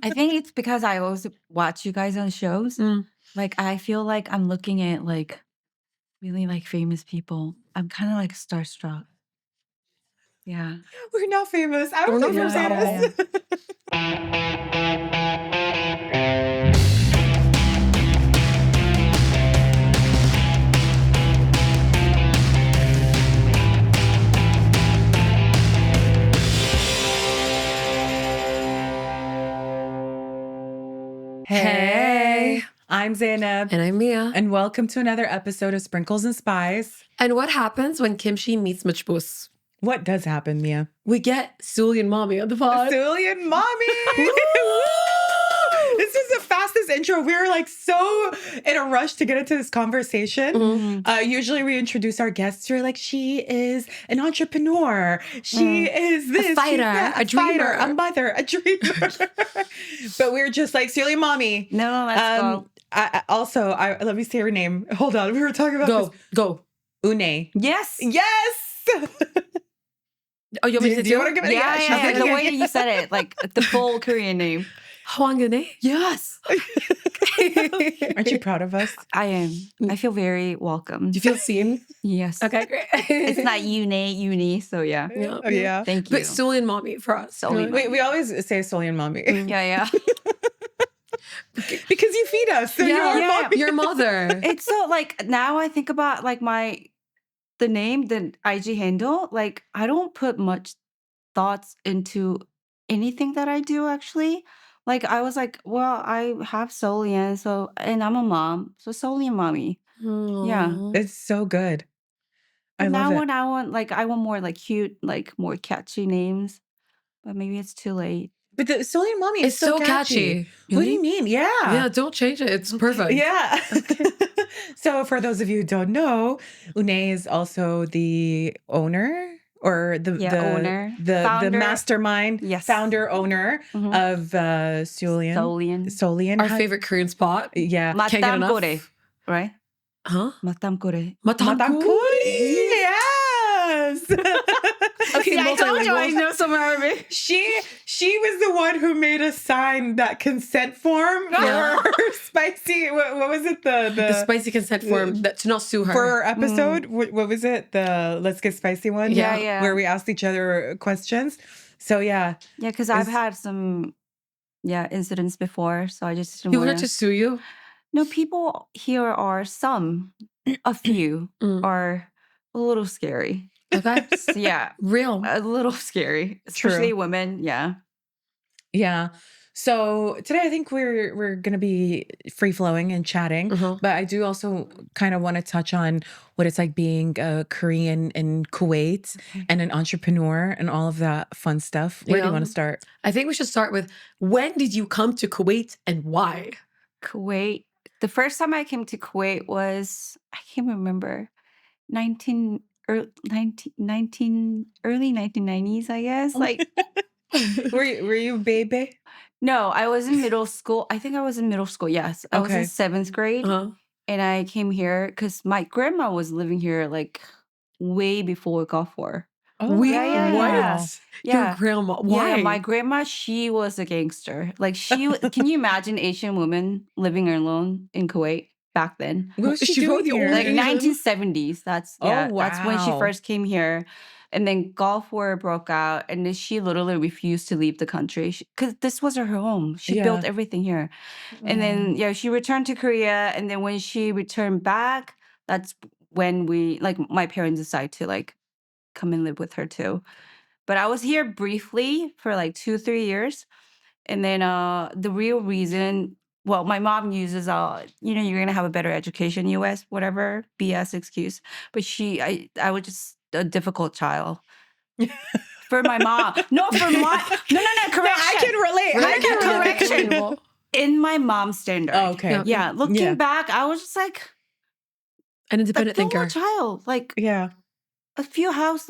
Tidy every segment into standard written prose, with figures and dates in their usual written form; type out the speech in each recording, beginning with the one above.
I think it's because I always watch you guys on shows. Like, I feel like I'm looking at, like, really, like, famous people. I'm kinda, like, starstruck. Yeah. We're not famous. I We're don't not think we're famous at all. famous. Hey, I'm Zainab. And I'm Mia. And welcome to another episode of Sprinkles and Spice. And what happens when Kimchi meets Machbus? What does happen, Mia? We get Seoulian Mommy on the pod. Seoulian Mommy! This is the fastest intro. We were like so in a rush to get into this conversation. Usually we introduce our guests. We're like, she is an entrepreneur. She is this. A fighter, she's that, a dreamer. a mother, a dreamer. But we're just like, Seoulian Mommy. No, let's go. Let me say her name. Hold on. We were talking about Go. Eunae. Yes. Yes. Oh, you want me to Do you want to give it? Yeah. The way you said it, like the full Korean name. Hwangune? Yes. Aren't you proud of us? I am. I feel very welcome. Do you feel seen? Yes. Okay, great. It's not Eunae, so yeah. Yeah. Oh, yeah. Thank you. But Seoulian Mommy for us. Seoulian We always say Seoulian Mommy. Yeah. Because you feed us. So you're mommy. Your mother. It's so like now I think about like the name, the IG handle, like I don't put much thoughts into anything that I do actually. Like I was like, well, I have Seoulian, so and I'm a mom, so Seoulian Mommy. Yeah. It's so good. I And love now it. I want more like cute, like more catchy names. But maybe it's too late. But the Seoulian Mommy is It's so catchy. What do you mean? Yeah. Yeah, don't change it. It's perfect. Yeah. So for those of you who don't know, Eunae is also the owner or the owner. the Founder. mastermind, Yes. founder, owner of Seoulian. Seoulian. Our favorite Korean spot. Yeah. Can't get Matam enough. Kore, right? Huh? Matam Kore. Matam Kuri. Yes. Okay, I told you I multilingual. know some Arabic. She was the one who made us sign that consent form for her spicy. What was it? The spicy consent form that to not sue her. For our episode. What was it? The Let's Get Spicy one. Yeah. Where we asked each other questions. So yeah. Yeah, because I've had some incidents before, so I just didn't He wanna... wanted to sue you? No, people here are a few are a little scary. Okay. So, yeah, Real. a little scary, especially women. Yeah. Yeah. So today I think we're gonna be free flowing and chatting, but I do also kind of want to touch on what it's like being a Korean in Kuwait and an entrepreneur and all of that fun stuff. Where do you want to start? I think we should start with, when did you come to Kuwait and why? Kuwait. The first time I came to Kuwait was, I can't remember, early 1990s, I guess. Like, were you a baby? no, I was in middle school. I think I was in middle school. Yes. I was in 7th grade. And I came here because my grandma was living here like way before Gulf War. Oh, yeah. Your grandma. Why? Yeah, my grandma, she was a gangster. Like can you imagine Asian women living alone in Kuwait back then? What was she doing here? Like 1970s. That's when she first came here. And then Gulf War broke out, and then she literally refused to leave the country because this was her home. She built everything here. And then, she returned to Korea. And then when she returned back, that's when my parents decided to come and live with her too. But I was here briefly for 2-3 years. And then the real reason, well, my mom uses, you're going to have a better education in U.S., whatever, BS excuse. But I was just a difficult child. For my mom. No, for my... No, correction. I can relate. I can correction. In my mom's standard. Oh, okay. Yeah, looking back, I was just like... An independent thinker. A child. A few house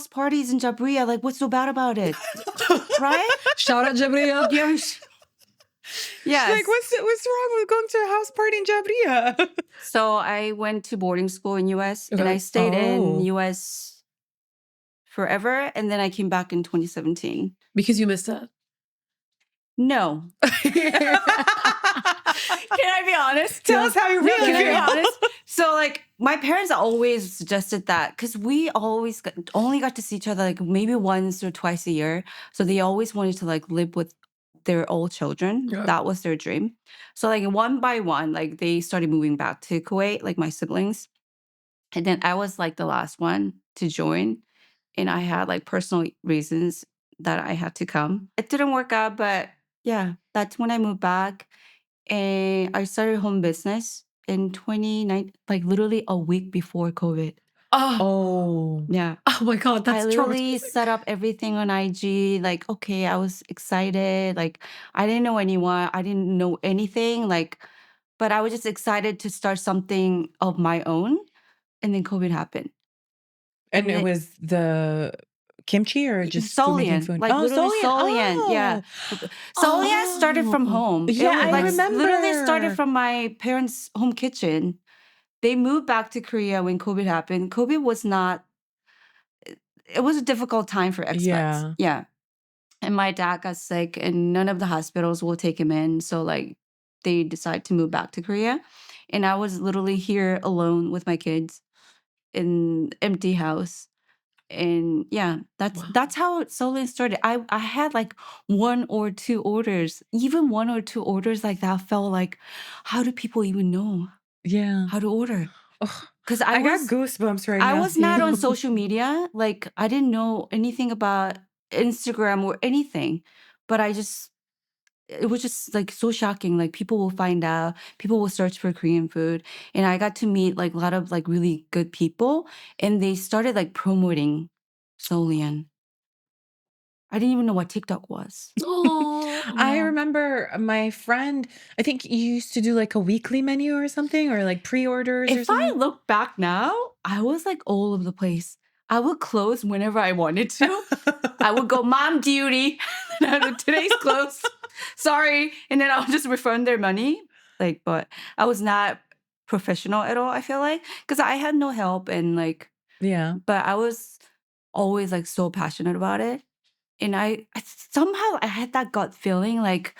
parties in Jabriya. Like, what's so bad about it? Right? Shout out Jabriya. Yes. Like, what's wrong with going to a house party in Jabriya? So I went to boarding school in U.S. and I stayed in U.S. forever. And then I came back in 2017. Because you missed it? No. Can I be honest? Tell us how you really Can I be feel. honest? So like my parents always suggested that because we always only got to see each other like maybe once or twice a year. So they always wanted to like live with their old children. Yeah. That was their dream. So like one by one, like they started moving back to Kuwait, like my siblings. And then I was like the last one to join. And I had like personal reasons that I had to come. It didn't work out, but yeah, that's when I moved back and I started home business in 29, like literally a week before COVID. Oh, Yeah. oh my God, I that's literally traumatizing. set up everything on IG. Like, okay, I was excited. Like, I didn't know anyone. I didn't know anything. Like, but I was just excited to start something of my own. And then COVID happened. And it was the kimchi or just food making Seoulian, food? like Oh, literally Seoulian. Seoulian. Yeah. Oh. Seoulian started from home. It Yeah, was I like literally started remember. from my parents' home kitchen. They moved back to Korea when COVID happened. COVID was not, it was a difficult time for expats. Yeah. Yeah. And my dad got sick and none of the hospitals will take him in. So like they decided to move back to Korea. And I was literally here alone with my kids in empty house. And yeah, Wow. that's how Seoulian started. I had like one or two orders. Even one or two orders like that felt like, how do people even know Yeah. how to order? Ugh, Because I got goosebumps right I now was not on seeing. social media. Like I didn't know anything about Instagram or anything. But it was just like so shocking. Like people will find out, people will search for Korean food. And I got to meet like a lot of like really good people. And they started like promoting Seoulian. I didn't even know what TikTok was. Oh, I Yeah. remember my friend, I think you used to do like a weekly menu or something, or like pre-orders or If I something. look back now, I was like all over the place. I would close whenever I wanted to. I would go, mom duty. And I would, today's closed. Sorry. And then I'll just refund their money. Like, but I was not professional at all, I feel like. Because I had no help and like, Yeah. but I was always like so passionate about it. And I somehow I had that gut feeling like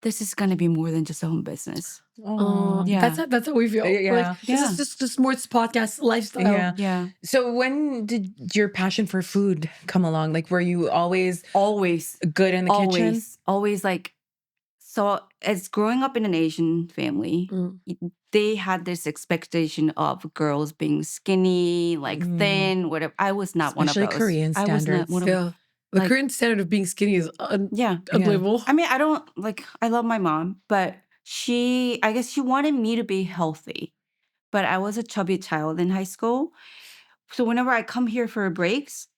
this is gonna be more than just a home business. Oh. Yeah. that's how we feel. Yeah. Like this is just more podcast lifestyle. Yeah. Yeah. So when did your passion for food come along? Like, were you always Always. good in the kitchen? Always like so as growing up in an Asian family, Mm. they had this expectation of girls being skinny, like thin, whatever. I was not one of Especially those. Korean I was not standards. one of Yeah. The like Korean standard of being skinny is yeah. unbelievable. I mean, I don't like I love my mom, but I guess she wanted me to be healthy. But I was a chubby child in high school. So whenever I come here for breaks,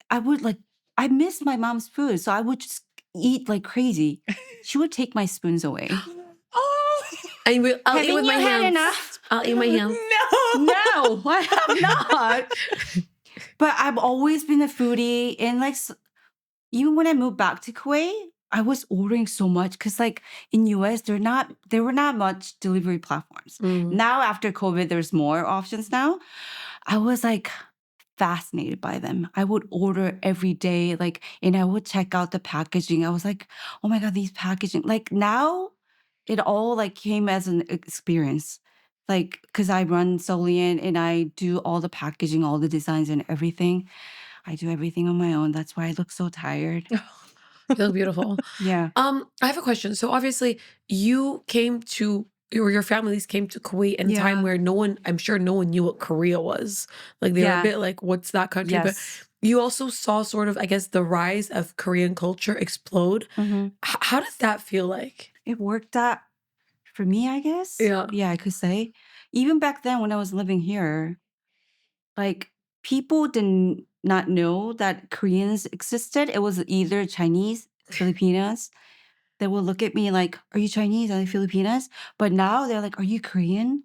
I would like I miss my mom's food. So I would just eat like crazy. She would take my spoons away. Oh I'll eat Haven't with my you had hands. enough? I'll eat my hands. no. No, I have not. But I've always been a foodie. And like even when I moved back to Kuwait, I was ordering so much because like in US, there were not much delivery platforms. Mm. Now after COVID, there's more options now. I was like fascinated by them. I would order every day, like, and I would check out the packaging. I was like, oh my God, these packaging. Like now it all like came as an experience. Like, cause I run Seoulian and I do all the packaging, all the designs and everything. I do everything on my own. That's why I look so tired. You look beautiful. Yeah. I have a question. So obviously you came to or your families came to Kuwait in a time Yeah. where I'm sure no one knew what Korea was. Like they were a Yeah. bit like, what's that country? But Yes. you also saw sort of, I guess, the rise of Korean culture explode. hmm How does that feel like? It worked out for me, I guess. Yeah. Yeah, I could say. Even back then when I was living here, like people did not know that Koreans existed. It was either Chinese, Filipinas. They will look at me like, are you Chinese? Are you Filipinas? But now they're like, are you Korean?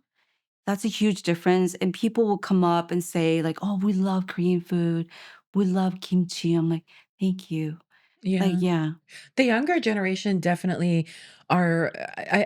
That's a huge difference. And people will come up and say like, oh, we love Korean food. We love kimchi. I'm like, thank you. Yeah. Yeah. The younger generation definitely are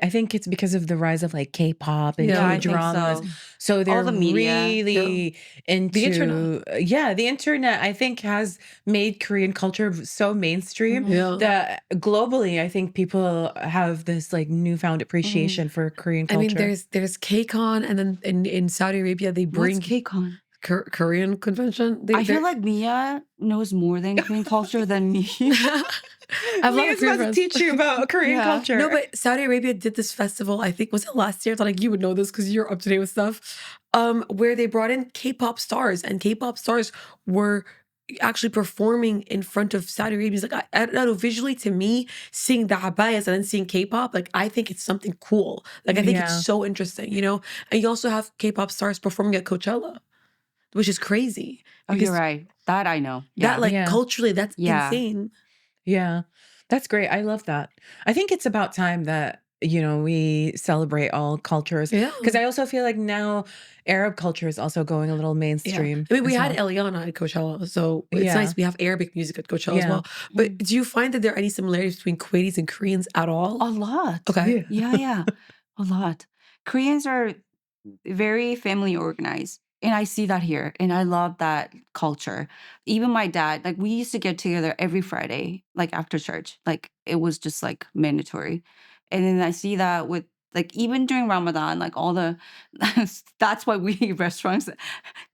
I think it's because of the rise of like K-pop and Yeah, Yeah. I think K-dramas. so. So All they're the media. Yeah. really The internet. into yeah, the internet I think has made Korean culture so mainstream Mhm. Yeah. that globally I think people have this like newfound Mhm. appreciation for Korean I mean, culture. there's KCON, and then in Saudi Arabia they What's bring KCON? Korean convention. I feel like Mia knows more than Korean culture than me. I have a lot of Mia's Korean about to friends. teach you about Korean Yeah. culture. No, but Saudi Arabia did this festival. I think was it last year? I thought like you would know this because you're up to date with stuff. Where they brought in K-pop stars, and K-pop stars were actually performing in front of Saudi Arabians. Like I don't know, visually to me, seeing the abayas and then seeing K-pop, like I think it's something cool. Like I think it's Yeah. so interesting, you know. And you also have K-pop stars performing at Coachella, which is crazy Oh, you're because right. That I know. that Yeah. like Yeah. culturally that's Yeah. insane. Yeah. That's great. I love that. I think it's about time that, you know, we celebrate all cultures. Yeah. Because I also feel like now Arab culture is also going a little Yeah. mainstream I mean, we as had well. Eliana at Coachella, so it's Yeah. nice we have Arabic music at Coachella as Yeah. well. But do you find that there are any similarities between Kuwaitis and Koreans at all? A lot. Okay. Yeah. Yeah. A lot. Koreans are very family organized. And I see that here. And I love that culture. Even my dad, like we used to get together every Friday, like after church. Like it was just like mandatory. And then I see that with like even during Ramadan, like all the that's why we restaurants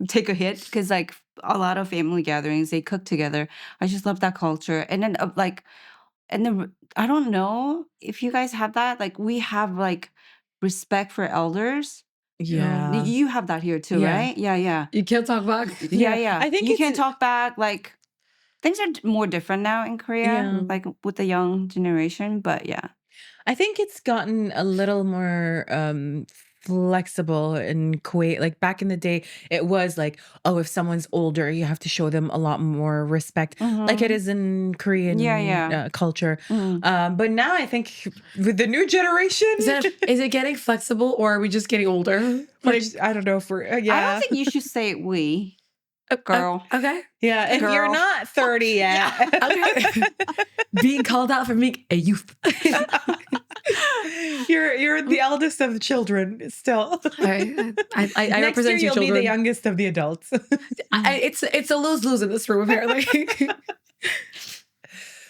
take a hit because like a lot of family gatherings, they cook together. I just love that culture. And then like and then I don't know if you guys have that. Like we have like respect for elders. Yeah. Yeah. You have that here too, Yeah. right? Yeah, yeah. You can't talk back. Yeah, Yeah. yeah. I think You it's can't talk back. Like things are more different now in Korea, yeah. like with the young generation. But yeah. I think it's gotten a little more flexible in Kuwait. Like back in the day, it was like, oh, if someone's older, you have to show them a lot more respect, like it Mm-hmm. is in Yeah, Korean yeah. culture. Mm. But now I think with the new generation, Is it getting flexible or are we just getting older? like I don't know if we're I don't yeah. think you should say we, girl. Okay. Yeah, if you're Girl. not 30 yet. Okay. Being called out for being a youth. You're the eldest of the children still. I Next year represent you you'll be the children. youngest of the adults. It's a lose-lose in this room, apparently.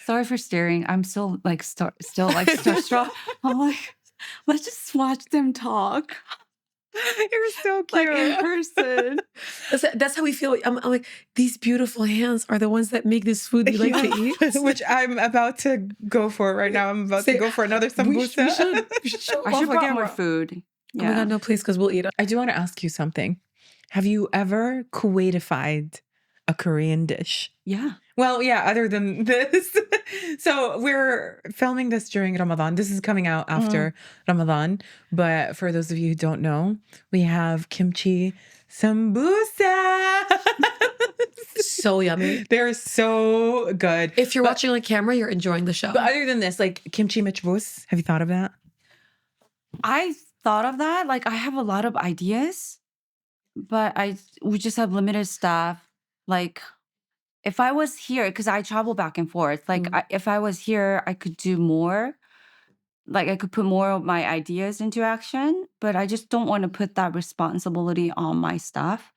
Sorry for staring. I'm still like starstruck. I'm like, let's just watch them talk. You're so Like cute. in person. That's how we feel. I'm like, these beautiful hands are the ones that make this food we like to eat. Which I'm about to go for right now. I'm about to go for another sambusa. We should show I off should our bring more camera. food. Oh my Yeah. God, no, please, because we'll eat it. I do want to ask you something. Have you ever Kuwaitified a Korean dish? Yeah. Well, yeah, other than this. So we're filming this during Ramadan. This is coming out after Ramadan. But for those of you who don't know, we have kimchi sambusa. So yummy. They're so good. If you're But- watching on camera, you're enjoying the show. But other than this, like kimchi michbus, have you thought of that? I thought of that. Like I have a lot of ideas, but we just have limited staff. Like if I was here, because I travel back and forth, like if I was here, I could do more. Like I could put more of my ideas into action, but I just don't want to put that responsibility on my staff.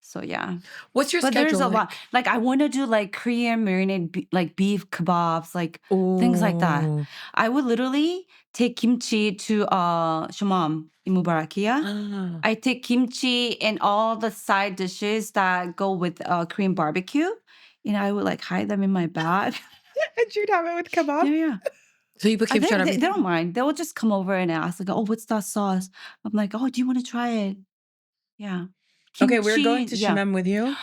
So yeah. What's your But schedule there's a like? lot. Like I want to do like Korean marinated like beef kebabs, like things like that. Ooh. I would literally take kimchi to Shamam in MUBARAKIYA. Ah. I take kimchi and all the side dishes that go with Korean barbecue. And I would like hide them in my bag. And you'd have it with kebab? Yeah. So you put They, kimchi on they everything? don't mind. They will just come over and ask, like, oh, what's that sauce? I'm like, oh, do you want to try it? Yeah. Okay, we're going Kimchi, to yeah. Shimem with you.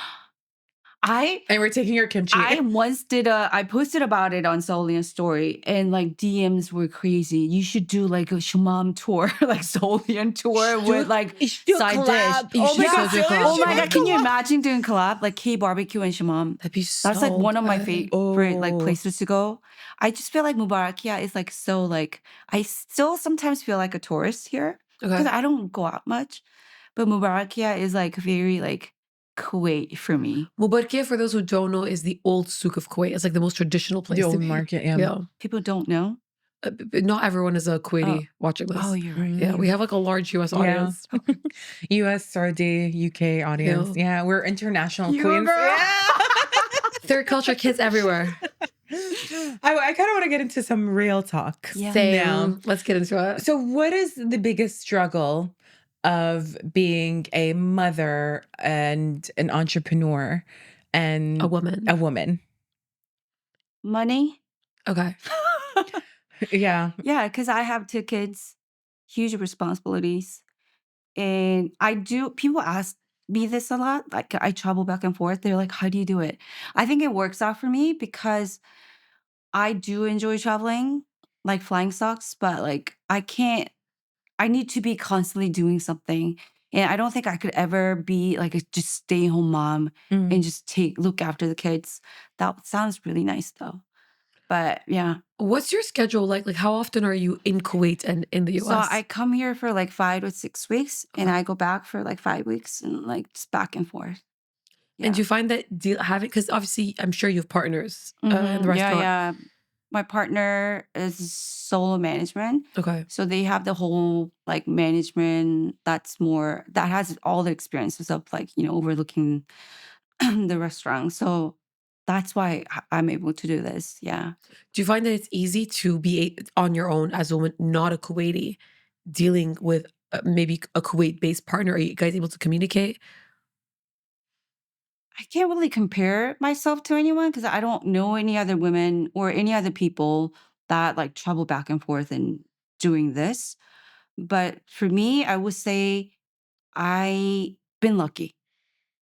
I And we're taking your kimchi. once I posted about it on Seoulian story and like DMs were crazy. You should do like a Shamam tour, like Seoulian tour with like You should do a side collab. dish. Oh my should God, so do a really? collab. Oh my Should God, we can you collab? imagine doing collab? Like K barbecue and Shamam. That'd be so That's like one of my good. favorite like Oh. places to go. I just feel like Mubarakiya is like so like I still sometimes feel like a tourist here because Okay. I don't go out much. But Mubarakiya is like very like Kuwait for me. Mubarakiyya, for those who don't know, is the old souk of Kuwait. It's like the most traditional place The to old be. market, Yeah. People don't know. Not everyone is a Kuwaiti Oh. watching this. Oh, you're right. Yeah, we have like a large US audience. US, Saudi, UK audience. Yeah, we're international queens. girl. Yeah. Third culture kids everywhere. I kind of want to get into some real talk. Yeah. Same. Let's get into it. So what is the biggest struggle of being a mother and an entrepreneur and A woman. A woman? Money. Okay. Yeah. Yeah, because I have 2 kids, huge responsibilities. And people ask me this a lot. Like, I travel back and forth. They're like, how do you do it? I think it works out for me because I do enjoy traveling, like flying stocks, but like, I need to be constantly doing something. And I don't think I could ever be like a just stay home mom and just look after the kids. That sounds really nice though. But yeah. What's your schedule like? Like, how often are you in Kuwait and in the US? So I come here for like 5 to 6 weeks and I go back for like 5 weeks and like just back and forth. And do you find that having, because obviously I'm sure you have partners in the restaurant. Yeah. My partner is solo management. Okay. So they have the whole like management that has all the experiences of like, overlooking the restaurant. So that's why I'm able to do this. Yeah. Do you find that it's easy to be on your own as a woman, not a Kuwaiti, dealing with maybe a Kuwait-based partner? Are you guys able to communicate? I can't really compare myself to anyone because I don't know any other women or any other people that like travel back and forth and doing this. But for me, I would say I've been lucky.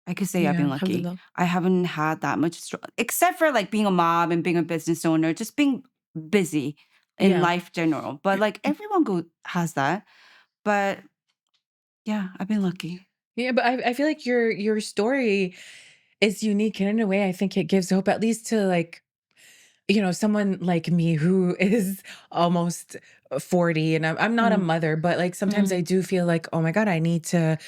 I could say I've been Yeah, lucky. alhamdulillah. I haven't had that much struggle, except for like being a mom and being a business owner, just being busy in Yeah. life general. But like everyone has that. But yeah, I've been lucky. Yeah, but I feel like your story is unique, and in a way I think it gives hope, at least to like, someone like me who is almost 40, and I'm not a mother, but like sometimes I do feel like, oh my God, I need to,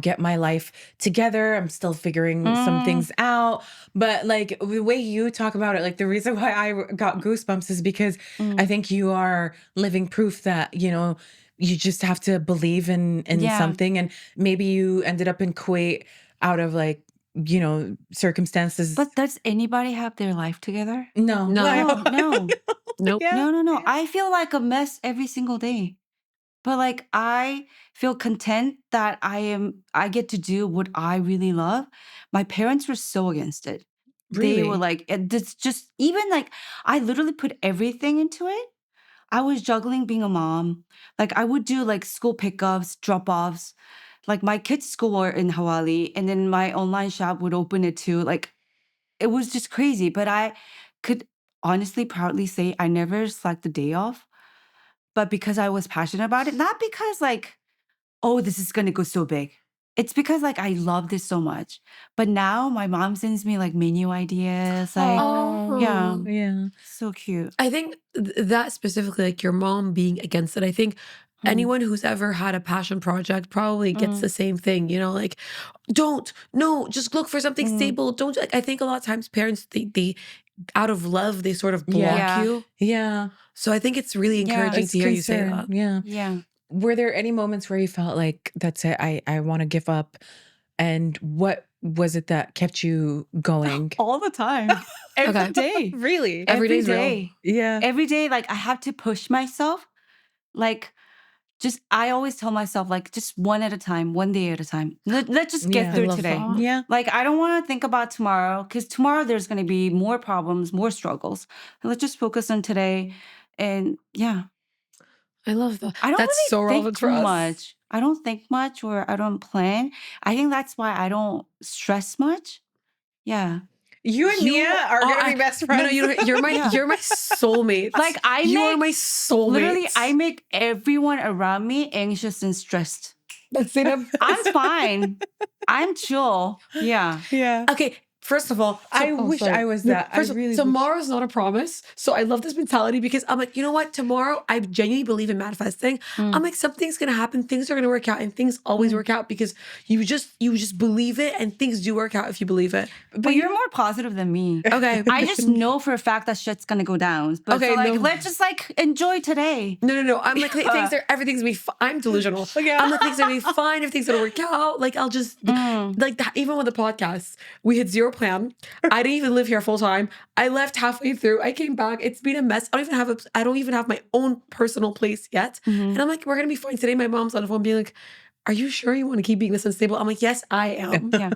get my life together. I'm still figuring some things out. But like the way you talk about it, like the reason why I got goosebumps is because I think you are living proof that, you just have to believe in Yeah. something. And maybe you ended up in Kuwait out of like, circumstances. But does anybody have their life together? No. No. Nope. Yeah. No. I feel like a mess every single day. But like I feel content that I get to do what I really love. My parents were so against it. They were Really? like, it's just even like I literally put everything into it. I was juggling being a mom. Like I would do like school pickups, drop-offs. Like my kids' school were in Hawali, and then my online shop would open it too. Like it was just crazy. But I could honestly proudly say I never slacked a day off. But because I was passionate about it, not because like, oh, this is gonna go so big. It's because like I love this so much. But now my mom sends me like menu ideas. Like, yeah. Yeah. So cute. I think that specifically, like your mom being against it, I think anyone who's ever had a passion project probably gets the same thing, like, no, just look for something stable. Don't, like, I think a lot of times parents, they out of love, they sort of block you. Yeah. So I think it's really encouraging It's to hear you say concern. that. Yeah. Yeah. Were there any moments where you felt like, that's it, I want to give up? And what was it that kept you going? All the time. Every Okay. day. Really? Every day's real. day. Yeah. Every day, like I have to push myself. Like I always tell myself, like, just one at a time, one day at a time. Let's just get Yeah. through I love today. that. Yeah. Like, I don't want to think about tomorrow because tomorrow there's going to be more problems, more struggles. Let's just focus on today. And yeah, I love that. I don't That's really so think relevant too for us. much. I don't think much or I don't plan. I think that's why I don't stress much. Yeah. You and Mia are gonna be best friends. No, you're my Yeah. you're my soulmate. Like you are my soulmate. Literally, I make everyone around me anxious and stressed. That's it. I'm fine. I'm chill. Yeah. Yeah. Okay, First of all, I wish I was that. First, tomorrow's not a promise. So I love this mentality because I'm like, you know what? Tomorrow, I genuinely believe in manifesting. I'm like, something's gonna happen. Things are gonna work out, and things always work out because you just believe it, and things do work out if you believe it. But you're more positive than me. Okay, I just know for a fact that shit's gonna go down. But Okay, so like, no. let's just like enjoy today. No. I'm like, everything's gonna be fine. I'm delusional. I'm like, things are gonna be fine if things gonna work out. Like, I'll just like that. Even with the podcast, we had zero plan. I didn't even live here full time. I left halfway through. I came back. It's been a mess. I don't even have my own personal place yet. And I'm like, we're gonna be fine today. My mom's on the phone being like, "Are you sure you want to keep being this unstable?" I'm like, "Yes, I am." Yeah.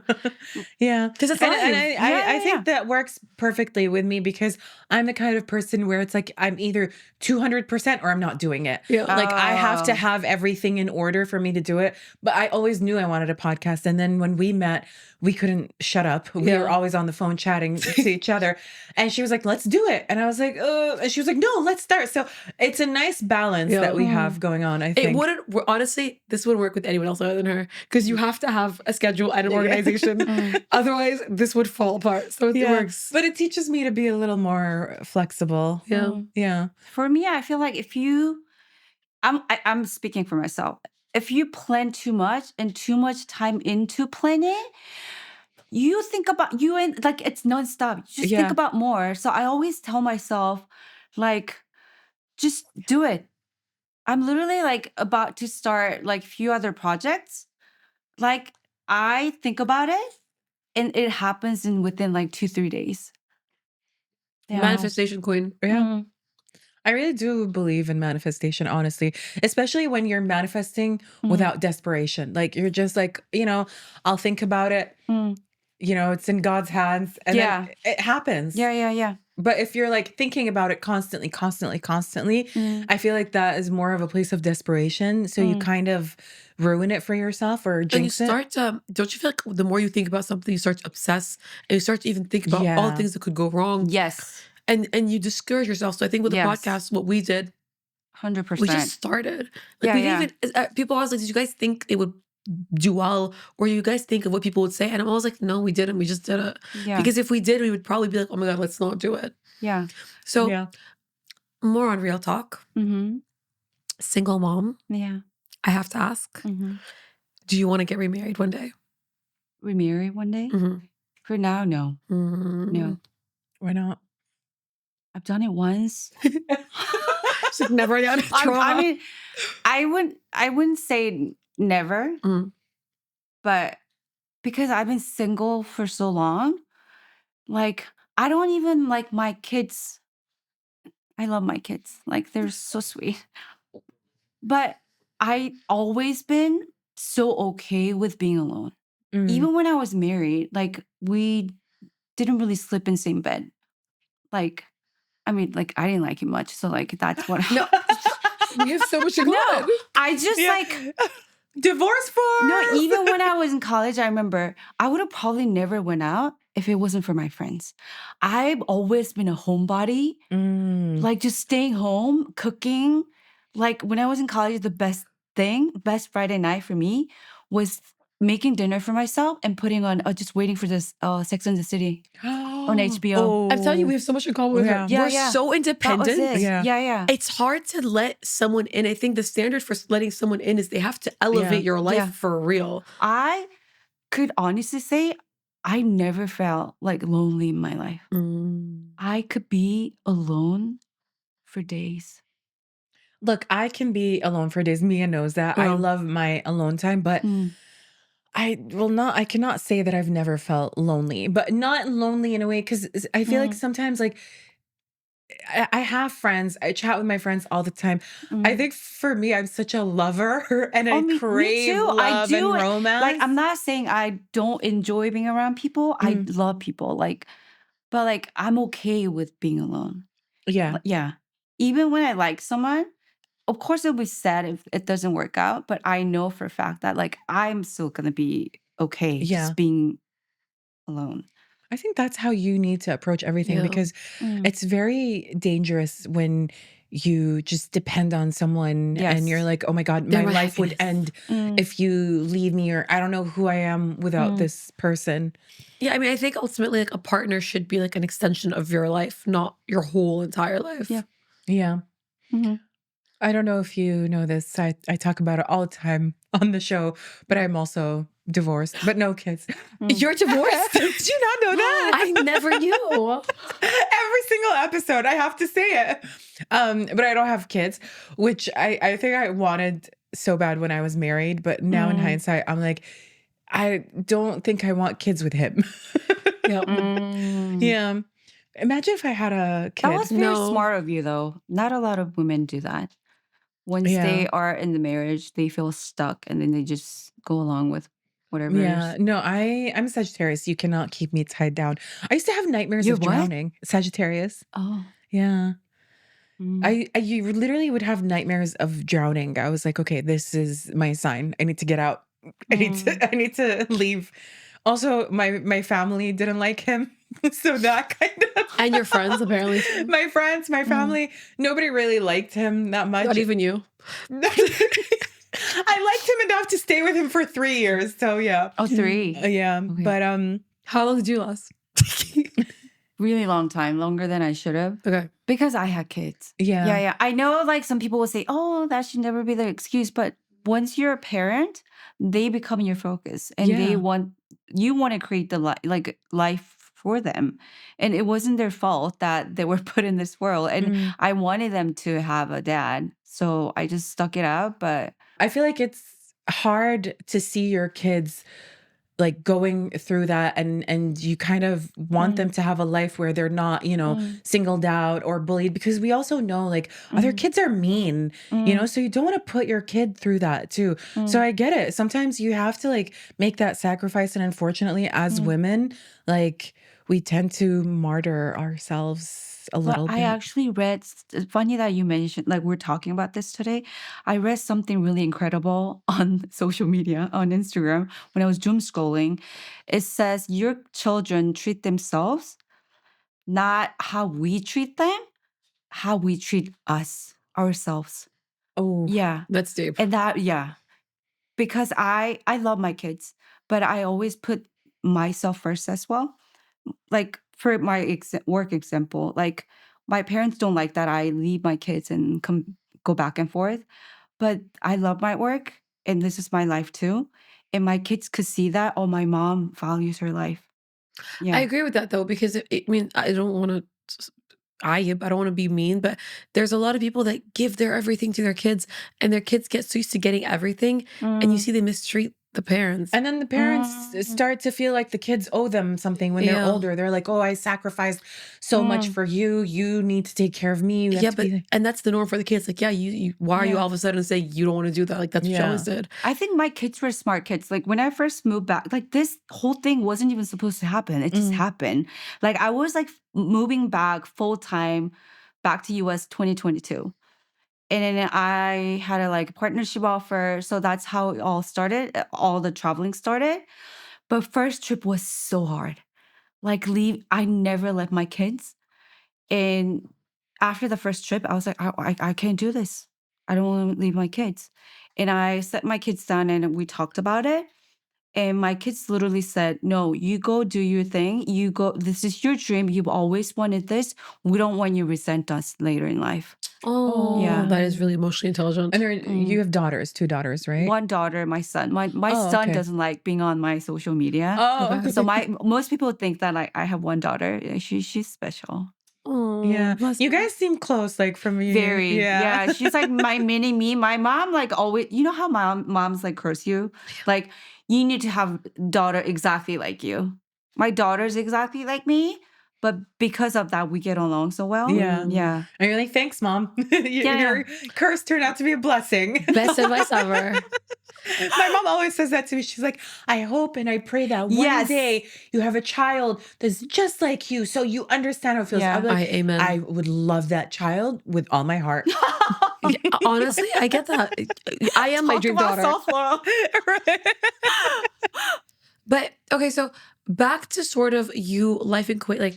Yeah. Because it's And life. I think that works perfectly with me because I'm the kind of person where it's like I'm either 200% or I'm not doing it. Yeah. Like I have to have everything in order for me to do it. But I always knew I wanted a podcast. And then when we met, we couldn't shut up. We were always on the phone chatting to each other. And she was like, "Let's do it." And I was like, and she was like, "No, let's start." So it's a nice balance that we have going on, I think. It wouldn't, honestly, this wouldn't work with anyone else other than her because you have to have a schedule and an organization. Otherwise, this would fall apart. So it works. But it teaches me to be a little more flexible. Yeah. Yeah. For me, I feel like if I'm speaking for myself. If you plan too much and too much time into planning, you think about you and like it's nonstop. You just think about more. So I always tell myself, like, just do it. I'm literally like about to start like a few other projects. Like I think about it and it happens within like 2-3 days. Yeah. Manifestation queen. Yeah. I really do believe in manifestation, honestly, especially when you're manifesting without desperation. Like you're just like, I'll think about it. It's in God's hands and then it happens. Yeah. But if you're like thinking about it constantly, I feel like that is more of a place of desperation. So you kind of ruin it for yourself or jinx it. And you start don't you feel like the more you think about something, you start to obsess and you start to even think about all the things that could go wrong. Yes. And you discourage yourself. So I think with the podcast, what we did, 100%. we just started. Like we didn't even, people always like, did you guys think they would do well? Or you guys think of what people would say? And I'm always like, no, we didn't. We just did it. Yeah. Because if we did, we would probably be like, oh my God, let's not do it. Yeah. So more on real talk. Single mom. Yeah. I have to ask, do you want to get remarried one day? Remarried one day? For now, no. No. Why not? I've done it once. She's like, never again. I mean, I wouldn't say never, but because I've been single for so long, like I don't even like my kids. I love my kids. Like they're so sweet. But I always been so okay with being alone. Even when I was married, like we didn't really sleep in the same bed. Like, I mean, like I didn't like him much. So like that's what No. We have so much in common. No, I just like divorce form. No, even when I was in college, I remember I would have probably never went out if it wasn't for my friends. I've always been a homebody, like just staying home, cooking. Like when I was in college, the best Friday night for me was making dinner for myself and putting on, just waiting for this Sex and the City on HBO. I'm telling you, we have so much in common with her. Yeah, We're so independent. That was it. Yeah. It's hard to let someone in. I think the standard for letting someone in is they have to elevate your life for real. I could honestly say I never felt like lonely in my life. I could be alone for days. Look, I can be alone for days. Mia knows that. I love my alone time, but I cannot say that I've never felt lonely, but not lonely in a way because I feel like sometimes like I have friends. I chat with my friends all the time. I think for me, I'm such a lover and I crave love and romance. Like, I'm not saying I don't enjoy being around people. I love people. Like, but like, I'm okay with being alone. Yeah. Yeah. Even when I like someone, of course it'll be sad if it doesn't work out, but I know for a fact that like, I'm still going to be okay just being alone. I think that's how you need to approach everything because it's very dangerous when you just depend on someone and you're Yes. like, oh my God, They're my my life would happiness. end if you leave me, or I don't know who I am without this person. Yeah, I mean, I think ultimately, like, a partner should be like an extension of your life, not your whole entire life. Yeah. Yeah. Mhm. I don't know if you know this. I talk about it all the time on the show, but I'm also divorced, but no kids. You're divorced? Did you not know that? I never knew. Every single episode, I have to say it. But I don't have kids, which I think I wanted so bad when I was married. But now in hindsight, I'm like, I don't think I want kids with him. Yep. Yeah. Imagine if I had a That kid. was very No. smart of you, though. Not a lot of women do that. Once Yeah. they are in the marriage, they feel stuck and then they just go along with whatever. Yeah. No, I'm Sagittarius. You cannot keep me tied down. I used to have nightmares You're of what? drowning. Sagittarius. Oh. Yeah. Mm. You literally would have nightmares of drowning. I was like, okay, this is my sign. I need to get out. I need to leave. Also, my family didn't like him. So that kind of And your friends, apparently. Too. my friends, my family, nobody really liked him that much. Not even you. I liked him enough to stay with him for 3 years. So yeah. Oh, 3. Yeah. Okay. But How long did you last? Really long time, longer than I should have. Okay. Because I had kids. yeah. Yeah. I know like some people will say, oh, that should never be the excuse. But once you're a parent, they become your focus. And Yeah. you want to create the life for them. And it wasn't their fault that they were put in this world. And I wanted them to have a dad. So I just stuck it out. But I feel like it's hard to see your kids like going through that, and you kind of want them to have a life where they're not, singled out or bullied, because we also know like other kids are mean, so you don't want to put your kid through that too. So I get it. Sometimes you have to like make that sacrifice. And unfortunately, as women, like we tend to martyr ourselves a little bit. I actually read, it's funny that you mentioned, like we're talking about this today. I read something really incredible on social media, on Instagram, when I was doom scrolling. It says, your children treat themselves, not how we treat them, how we treat ourselves. Oh, Yeah. That's deep. And because I love my kids, but I always put myself first as well. Like for my work example, like my parents don't like that I leave my kids and go back and forth, but I love my work and this is my life too. And my kids could see that, oh, my mom values her life. I Yeah. agree with that though, because I mean, I don't want to. I don't want to be mean, but there's a lot of people that give their everything to their kids, and their kids get so used to getting everything, and you see they mistreat the parents. And then the parents start to feel like the kids owe them something when they're older. They're like, oh, I sacrificed so much for you. You need to take care of me. You have to be and that's the norm for the kids. Like, why are you all of a sudden saying you don't want to do that? Like, that's what you always did. I think my kids were smart kids. Like when I first moved back, like this whole thing wasn't even supposed to happen. It just happened. Like I was like moving back full time back to US 2022. And then I had a like partnership offer. So that's how it all started. All the traveling started. But first trip was so hard. Like I never left my kids. And after the first trip, I was like, I can't do this. I don't want to leave my kids. And I set my kids down and we talked about it. And my kids literally said, no, you go do your thing. You go, this is your dream. You've always wanted this. We don't want you to resent us later in life. Oh, Yeah. that is really emotionally intelligent. And you have daughters, 2 daughters, right? One daughter, my son. My son doesn't like being on my social media. Oh, okay. So most people think that like I have one daughter. She's special. Oh, Yeah. You guys seem close, like from you. Very. Yeah. Yeah. She's like my mini me. My mom like always, you know how moms like curse you? Like you need to have daughter exactly like you. My daughter's exactly like me. But because of that, we get along so well. Yeah. Yeah. And you're like, thanks, Mom. Your curse turned out to be a blessing. Best advice ever. My mom always says that to me. She's like, I hope and I pray that one day you have a child that's just like you, so you understand how it feels. Yeah. I'm like, Amen. I would love that child with all my heart. Honestly, I get that. I am my dream daughter. But okay, so back to sort of you life in Kuwait. Like,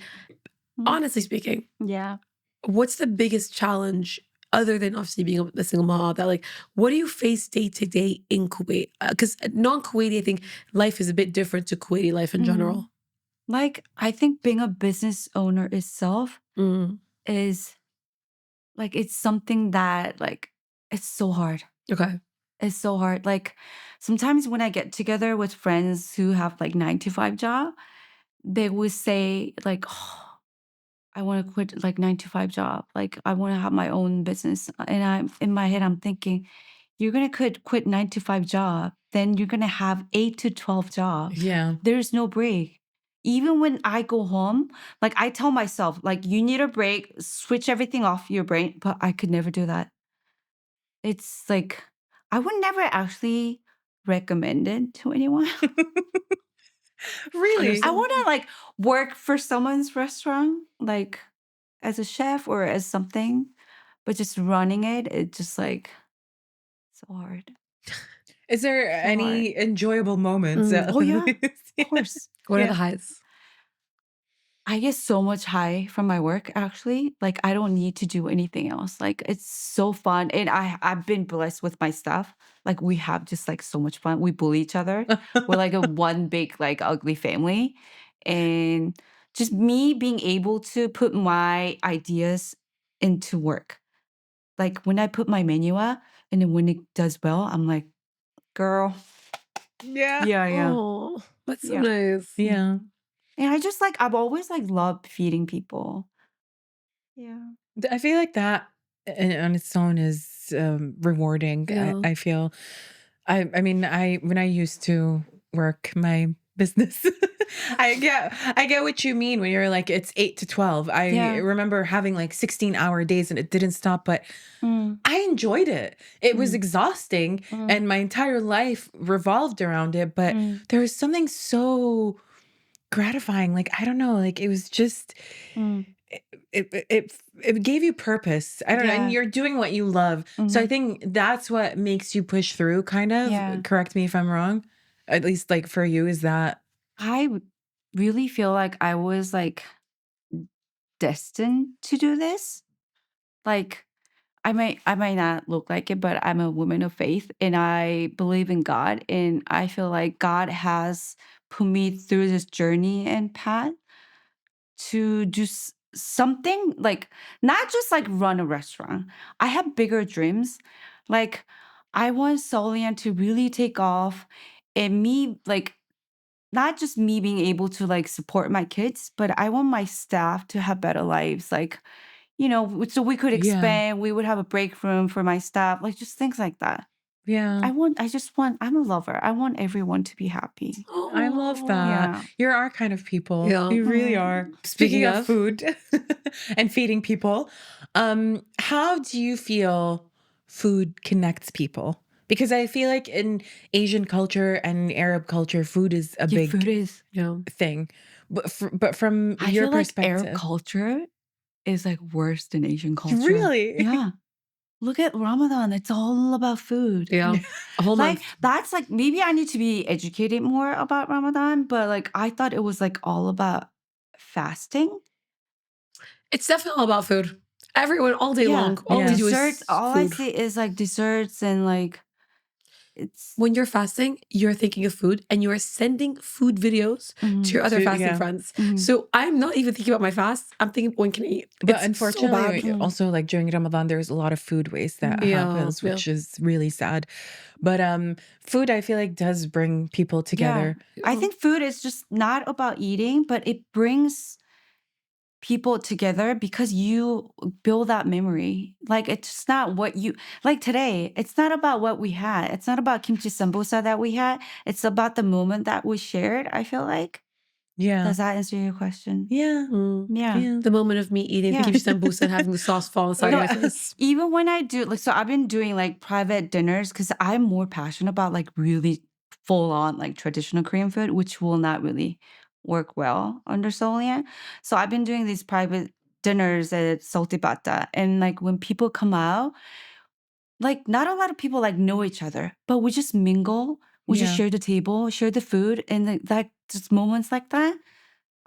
honestly speaking, Yeah. what's the biggest challenge other than obviously being a single mom, that like, what do you face day to day in Kuwait? Because non-Kuwaiti, I think life is a bit different to Kuwaiti life in general. Like, I think being a business owner itself Mm. is like, it's something that like, it's so hard. Okay. It's so hard. Like sometimes when I get together with friends who have like 9 to 5 job, they would say like, oh, I want to quit like 9 to 5 job. Like I want to have my own business. And I'm in my head, I'm thinking, you're gonna quit 9 to 5 job, then you're gonna have 8 to 12 job. Yeah. There's no break. Even when I go home, like I tell myself, like you need a break, switch everything off your brain, but I could never do that. It's like I would never actually recommend it to anyone. Really? I want to like work for someone's restaurant, like as a chef or as something, but just running it, it's just like so hard. Is there So hard. any enjoyable moments? Oh yeah, least? of course. What are Yeah. the highs? I get so much high from my work actually. Like I don't need to do anything else. Like it's so fun. And I've been blessed with my stuff. Like we have just like so much fun. We bully each other. We're like a one big like ugly family. And just me being able to put my ideas into work. Like when I put my menu up and then when it does well, I'm like, girl. Yeah. Yeah. Oh, that's so Yeah. nice. Yeah. And I just like I've always like loved feeding people. Yeah. I feel like that on its own is rewarding. Yeah. I feel, I mean, when I used to work my business, I get what you mean when you're like, it's 8 to 12. I Yeah. remember having like 16-hour days and it didn't stop, but Mm. I enjoyed it. It was Mm. exhausting and my entire life revolved around it, but there was something so gratifying. Like, I don't know, like it was just, it gave you purpose. I don't know. And Yeah. you're doing what you love. So I Mhm. think that's what makes you push through, kind of. Yeah. Correct me if I'm wrong. At least like for you, is that I really feel like I was like destined to do this. Like I might not look like it, but I'm a woman of faith and I believe in God and I feel like God has put me through this journey and path to do something like not just like run a restaurant. I have bigger dreams. Like I want Seoulian to really take off and me like not just me being able to like support my kids, but I want my staff to have better lives. Like, so we could Yeah. expand, we would have a break room for my staff, like just things like that. yeah. I'm a lover. I want everyone to be happy. I love that. Yeah. You're our kind of people. Yeah. You really Mhm. are. Speaking Speaking of of- food and feeding people, how do you feel food connects people? Because I feel like in Asian culture and Arab culture, food is a Yeah, big food is. Yeah. thing. But from I your feel like perspective, Arab culture is like worse than Asian culture. Really? Yeah. Look at Ramadan. It's all about food. Yeah. A whole Like month. that's like maybe I need to be educated more about Ramadan, but like I thought it was like all about fasting. It's definitely all about food. Everyone all day Yeah. long. All Yeah. we do Desserts. is All I food. see is like desserts and like it's When you're fasting, you're thinking of food and you are sending food videos to your other fasting yeah. friends. Mhm. So I'm not even thinking about my fast. I'm thinking when can I eat? But It's so unfortunately, bad. also like during Ramadan, there's a lot of food waste that Yeah, happens, yeah. which is really sad. But food I feel like does bring people together. I think food is just not about eating, but it brings people together because you build that memory. Like it's not what you like today. It's not about what we had. It's not about kimchi sambusa that we had. It's about the moment that we shared. I feel like. Yeah. Does that answer your question? Yeah. Yeah. Yeah. The moment of me eating Yeah. kimchi sambusa and having the sauce fall inside No, my face. even when I do like, so I've been doing like private dinners because I'm more passionate about like really full on like traditional Korean food, which will not really work well under Seoulian. So I've been doing these private dinners at Salty Bata. And like when people come out, like not a lot of people like know each other, but we just mingle. We just Yeah. share the table, share the food, and like just moments like that.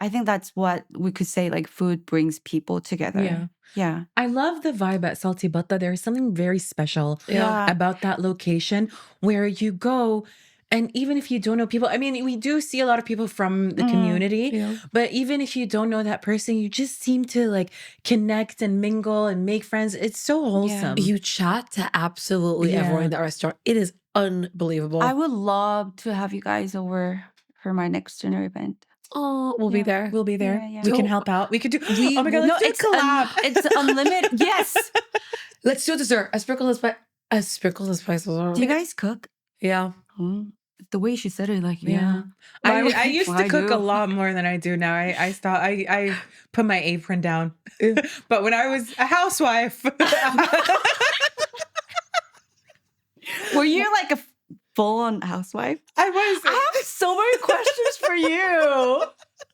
I think that's what we could say, like food brings people together. Yeah. Yeah. I love the vibe at Salty Butta. There's something very special Yeah. about that location where you go. And even if you don't know people, I mean, we do see a lot of people from the community, but even if you don't know that person, you just seem to like connect and mingle and make friends. It's so wholesome. You chat to absolutely everyone in that restaurant. It is unbelievable. I would love to have you guys over for my next dinner event. Oh, we'll be there. We'll be there. Yeah. We can help out. We could do. Oh my god, let's do a collab. It's unlimited. Yes. Let's do a dessert. A sprinkle of spice. A sprinkle of spice. Do you guys cook? Yeah. The way she said it, like I used to cook a lot more than I do now. I stopped. I put my apron down. But when I was a housewife, were you like a full-on housewife? I was. I have so many questions for you.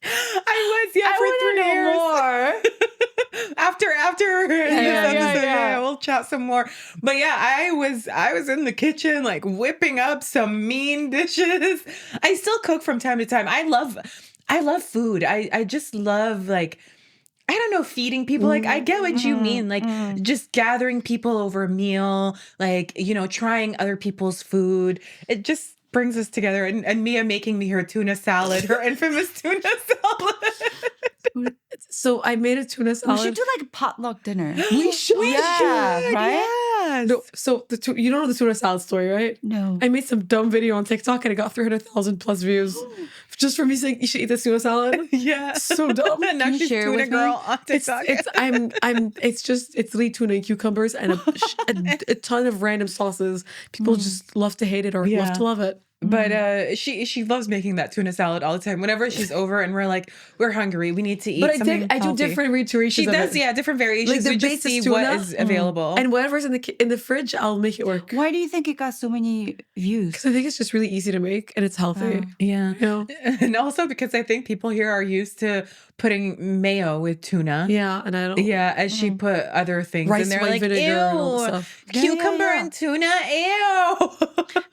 I was, for 3 years. More. after we'll chat some more. But yeah, I was in the kitchen like whipping up some mean dishes. I still cook from time to time. I love food. I just love like, I don't know, feeding people. Like, I get what you mean. Like, just gathering people over a meal, like, you know, trying other people's food. It just brings us together. And Mia making me her tuna salad, her infamous tuna salad. So I made a tuna salad. We should do like a potluck dinner. We should. Yeah, right? Yes. No, so you don't know the tuna salad story, right? No. I made some dumb video on TikTok and it got 300,000 plus views just for me saying you should eat this tuna salad. Yeah, so dumb. And now she's share tuna with girl me? on TikTok. It's literally tuna and cucumbers and a ton of random sauces. People just love to hate it or love to love it. But she loves making that tuna salad all the time. Whenever she's over and we're hungry, we need to eat. But something I do different iterations. She does, different variations. Like we just see what is available. And whatever's in the fridge, I'll make it work. Why do you think it got so many views? Because I think it's just really easy to make and it's healthy. Yeah. You know? And also because I think people here are used to putting mayo with tuna. Yeah, and I don't. Yeah, as she put other things Rice in there, wine like vinegar and all that ew, stuff. cucumber and tuna, ew.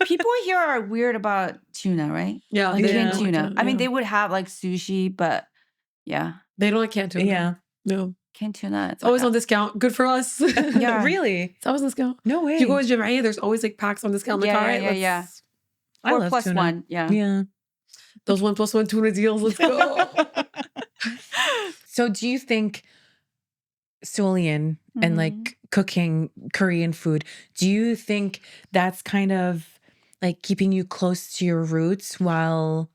People here are weird about tuna, right? Yeah, Like they canned don't like tuna. tuna, I mean, yeah. they would have like sushi, but yeah, They don't like canned tuna. Yeah. No. canned tuna. It's always on discount. Good for us. Yeah. Really? It's always on discount. No way. If you go to Jamaica, there's always like packs on discount. I'm like, all right, yeah. I 4 love plus tuna. 1. Yeah. Yeah. Those 1+1 tuna deals. Let's go. So do you think Seoulian and like cooking Korean food, do you think that's kind of like keeping you close to your roots while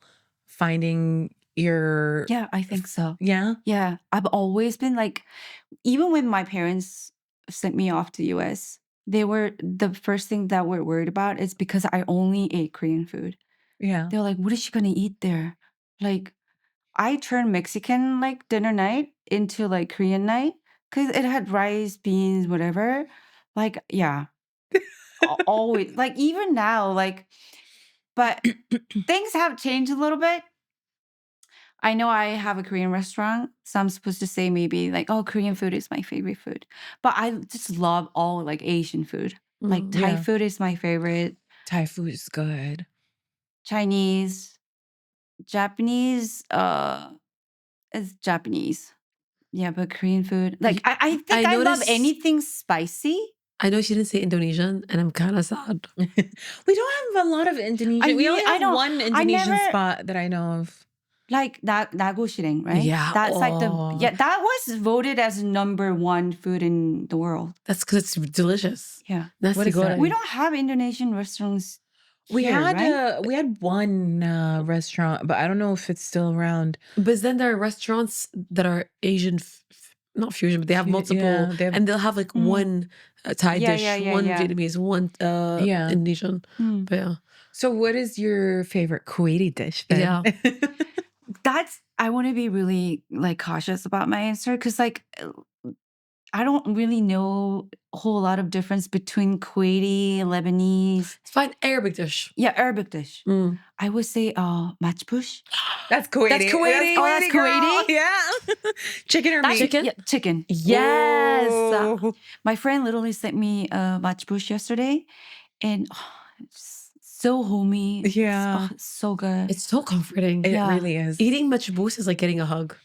finding your... Yeah, I think so. Yeah? Yeah. I've always been like, even when my parents sent me off to US, they were the first thing that we're worried about is because I only ate Korean food. Yeah. They're like, what is she gonna eat there? Like, I turned Mexican like dinner night into like Korean night because it had rice, beans, whatever. Like, yeah, always. Like even now, like, but things have changed a little bit. I know I have a Korean restaurant, so I'm supposed to say maybe like, oh, Korean food is my favorite food. But I just love all like Asian food. Like Thai food is my favorite. Thai food is good. Chinese, Japanese, is Japanese. Yeah, but Korean food. Like I think I love noticed- anything spicy. I know she didn't say Indonesian, and I'm kind of sad. We don't have a lot of Indonesian. We only have one Indonesian spot that I know of. Like Nagosiring, right? Yeah. That's like that was voted as #1 food in the world. That's because it's delicious. Yeah. Nasi What is that? goreng. We don't have Indonesian restaurants. We here, had right? we had one restaurant, but I don't know if it's still around. But then there are restaurants that are Asian, not fusion, but they have multiple, Yeah, they have- and they'll have like one Thai Yeah, dish, yeah, one yeah. Vietnamese, one Indonesian. But yeah, So what is your favorite Kuwaiti dish then? Yeah. I want to be really like cautious about my answer because like I don't really know a whole lot of difference between Kuwaiti, Lebanese. it's fine. Arabic dish. Yeah, Arabic dish. Mm. I would say matchbush. That's Kuwaiti. That's Kuwaiti. Oh, that's girl. Kuwaiti? Yeah. Chicken or meat? Chicken? Yeah, chicken. Yes. Ooh. My friend literally sent me matchbush yesterday, and it's so homey. Yeah. It's so good. It's so comforting. It really is. Eating machbous is like getting a hug.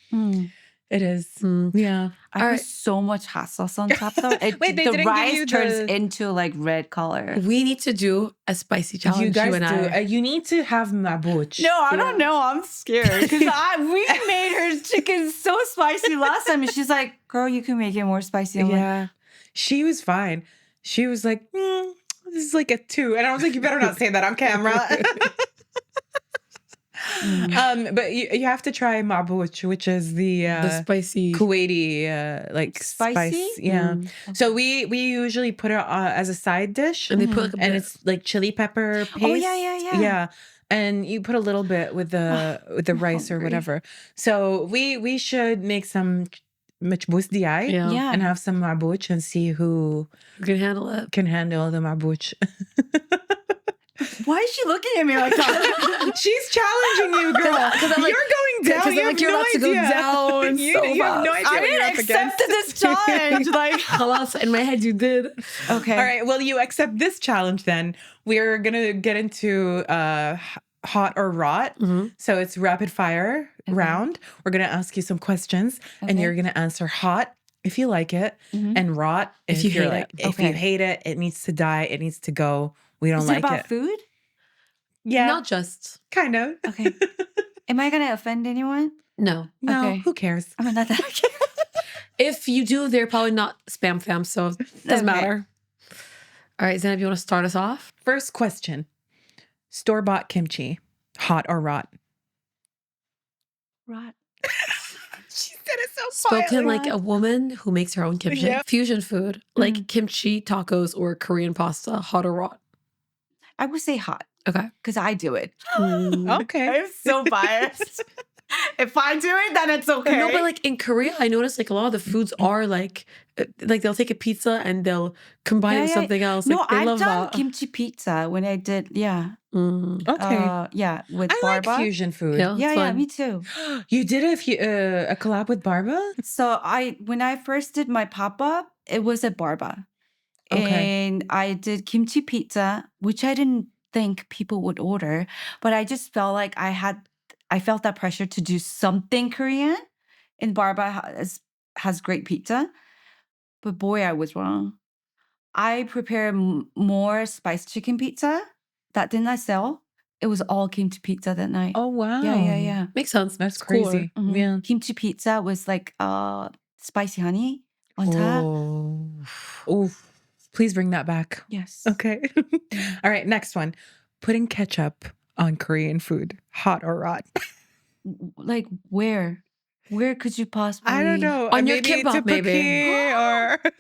It is. Mm. Yeah. I put so much hot sauce on top though. Wait, they the didn't give rice you turns the- into like red color. We need to do a spicy challenge. You guys and do. I. You need to have mabuch. No, I don't know. I'm scared because we made her chicken so spicy last time, and she's like, "Girl, you can make it more spicy." I'm like, She was fine. She was like, this is like a 2. And I was like, you better not say that on camera. But you have to try mabuch, which is the spicy Kuwaiti like Spicy? spice. Yeah. So we usually put it as a side dish, and they put like a and bit- it's like chili pepper paste. yeah. And you put a little bit with the rice or hungry. whatever. So we should make some machbous diay yeah. and have some mabuch and see who You can handle it. can handle the mabuch. Why is she looking at me like that? She's challenging you, girl. I'm like- You're going down. Because You I'm have like, you're no about to go idea. down You so have no fast. idea I what you're up didn't against. accept this challenge. Like, Halas, in my head, you did. okay. All right. Well, you accept this challenge then. We're going to get into hot or rot. So it's rapid fire round. We're going to ask you some questions and you're going to answer hot if you like it and rot if you you're hate like, it. if you hate it, it needs to die. It needs to go. We don't Is like it about it. food? Yeah. Not just. Kind of. Okay. Am I gonna offend anyone? No. No, Okay. who cares? I'm not that. If you do, they're probably not spam fam, so it doesn't Okay. matter. All right, Zainab, you want to start us off? First question. Store-bought kimchi, hot or rot? Rot. She said it so Spoken like a woman who makes her own kimchi. Yep. Fusion food, like kimchi, tacos, or Korean pasta, hot or rot. I would say hot Okay. because I do it. Okay. I'm so biased. If I do it, then it's okay. No, but like in Korea, I noticed like a lot of the foods are like they'll take a pizza and they'll combine it with something else. No, Like, they I've love done that. kimchi pizza when I did. Yeah. Okay. Yeah, with I Barba. like fusion food. Yeah, Yeah, it's yeah, fun. me too. You did a collab with Barba? So when I first did my pop-up, it was at Barba. Okay. And I did kimchi pizza, which I didn't think people would order, but I just felt like I felt that pressure to do something Korean. And Barba has great pizza. But boy, I was wrong. I prepared more spiced chicken pizza that did not sell. It was all kimchi pizza that night. Oh, wow. Yeah. Makes sense. That's It's cooler. crazy. Mhm. Yeah. Kimchi pizza was like spicy honey on top. Oh, please bring that back. Yes. Okay. All right. Next one. Putting ketchup on Korean food, hot or rot? Like where? Where could you possibly? I don't know. On your maybe kimbap, maybe. tteokbokki or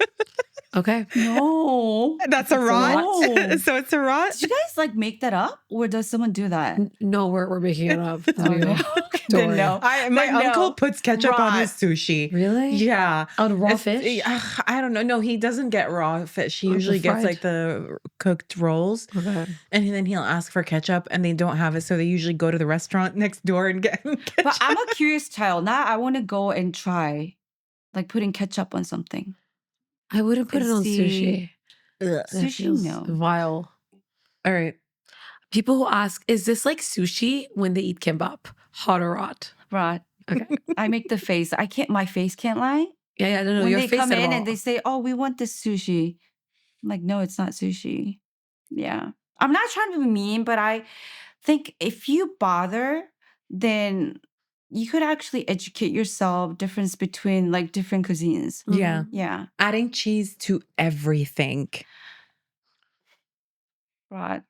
Okay. No. that's a rot. No. So it's a rot. Did you guys like make that up, or does someone do that? No, we're making it up. Oh, no. Don't Then worry. no. My Then no. uncle puts ketchup on Rot. his sushi. Really? Yeah. Out of raw It's- fish? I don't know. No, he doesn't get raw fish. He Oh, the usually gets fried. like the cooked rolls. Okay. And then he'll ask for ketchup and they don't have it. So they usually go to the restaurant next door and get him ketchup. But I'm a curious child. Now I want to go and try, like putting ketchup on something. I wouldn't put it on See. sushi. Ugh. That Sushi, feels no. vile. All right. People who ask, is this like sushi when they eat kimbap? Hot or rot? Rot. Okay. I make the face. My face can't lie. Yeah, no, When your they face come said in raw. and they say, "Oh, we want this sushi," I'm like, "No, it's not sushi." Yeah, I'm not trying to be mean, but I think if you bother, then you could actually educate yourself difference between like different cuisines. Yeah. Yeah, Adding cheese to everything. right.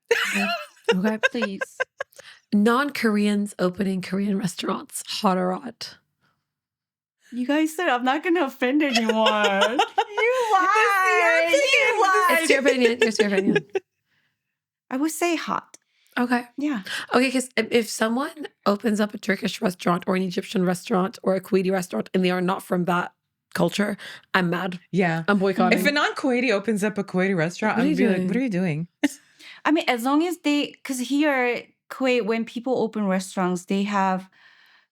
Okay. Please. Non-Koreans opening Korean restaurants. Hot or rot? You guys said I'm not going to offend anyone. You lied. You lied. It's your opinion. It's your opinion. I would say hot. Okay. Yeah. Okay, because if someone opens up a Turkish restaurant or an Egyptian restaurant or a Kuwaiti restaurant and they are not from that culture, I'm mad. Yeah. I'm boycotting. If a non-Kuwaiti opens up a Kuwaiti restaurant, What are I'm you be like, doing? what are you doing? I mean, as long as because here, Kuwait, when people open restaurants, they have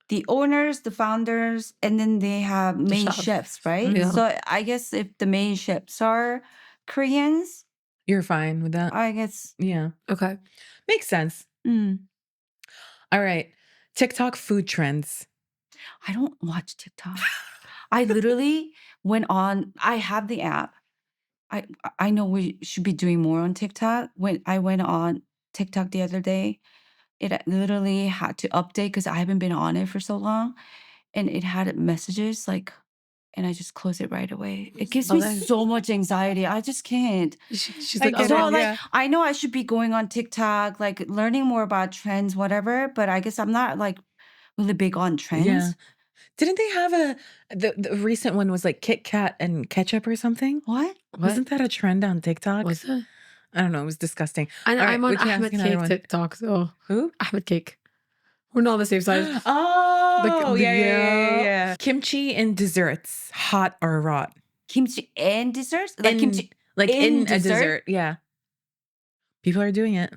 the owners, the founders, and then they have main chef. chefs, right? Yeah. So I guess if the main chefs are Koreans, You're fine with that? I guess. Yeah. Okay. Makes sense. All right. TikTok food trends. I don't watch TikTok. I literally went on, I have the app. I know we should be doing more on TikTok. When I went on TikTok the other day, it literally had to update because I haven't been on it for so long. And it had messages like, and I just close it right away. It gives me so much anxiety. I just can't. She's like, so like, I know I should be going on TikTok, like learning more about trends, whatever, but I guess I'm not like really big on trends. Yeah. Didn't they have the recent one was like Kit Kat and ketchup or something? What? Wasn't that a trend on TikTok? Was it? I don't know. It was disgusting. I'm on Ahmed Cake TikTok, so. Who? Ahmed Cake. We're not on the same side. Oh, yeah. Kimchi and desserts, hot or hot? Kimchi and desserts? Like kimchi in a dessert. Yeah. People are doing it.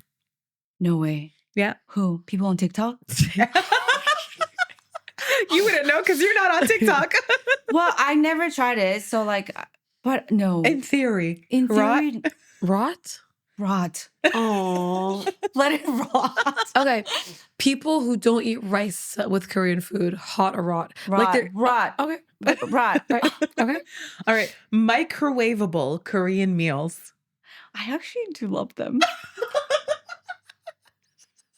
No way. Yeah. Who? People on TikTok? You wouldn't know because you're not on TikTok. Well, I never tried it. So like, but no. In theory. In theory. Rot? Rot. Oh. Let it rot. Okay. People who don't eat rice with Korean food, hot or rot. Rot. Rot. Okay. Rot. Right. Okay. All right. Microwavable Korean meals. I actually do love them.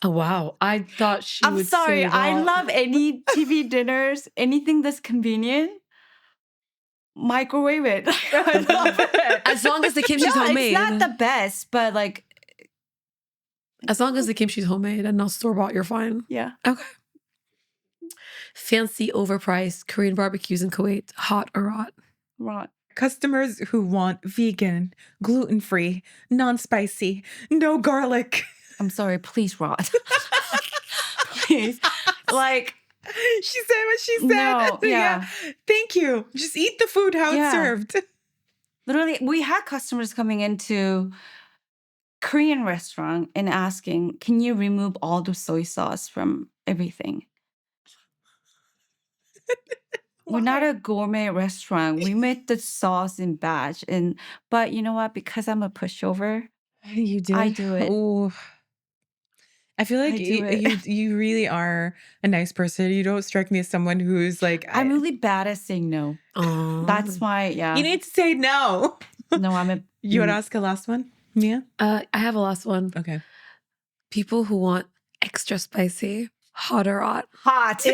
Oh, wow. I thought she I'm would sorry. say I love any TV dinners, anything that's convenient. Microwave it. I love it. As long as the kimchi's homemade. It's not the best, but like. As long as the kimchi's homemade and not store-bought, you're fine. Yeah. Okay. Fancy, overpriced Korean barbecues in Kuwait, hot or rot? Rot. Customers who want vegan, gluten-free, non-spicy, no garlic. I'm sorry, please rot. Please. Like. She said what she said. No, yeah. Thank you. Just eat the food how it's served. Literally, we had customers coming into Korean restaurant and asking, can you remove all the soy sauce from everything? We're not a gourmet restaurant. We make the sauce in batch. But you know what? Because I'm a pushover. You do? I do it. Oh. I feel like you really are a nice person. You don't strike me as someone who's like... I'm really bad at saying no. That's why, You need to say no. No, I'm a... You want to ask a last one, Mia? I have a last one. Okay. People who want extra spicy, hot or hot? Hot.